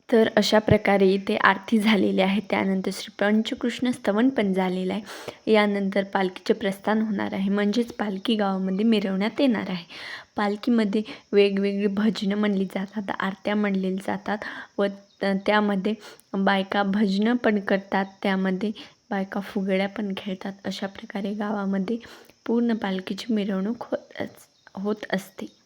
तर अशा प्रकारे इथे आरती झालेली आहे. त्यानंतर श्री पंचकृष्ण स्तवन पण झालेलं आहे. यानंतर पालखीचे प्रस्थान होणार आहे, म्हणजेच पालखी गावामध्ये मिरवण्यात येणार आहे. पालखीमध्ये वेगवेगळी भजनं म्हणली जातात, आरत्या म्हणलेल्या जातात व त्यामध्ये बायका भजनं पण करतात, त्यामध्ये बायका फुगड्या पण खेळतात. अशा प्रकारे गावामध्ये पूर्ण पालखीची मिरवणूक होत असते.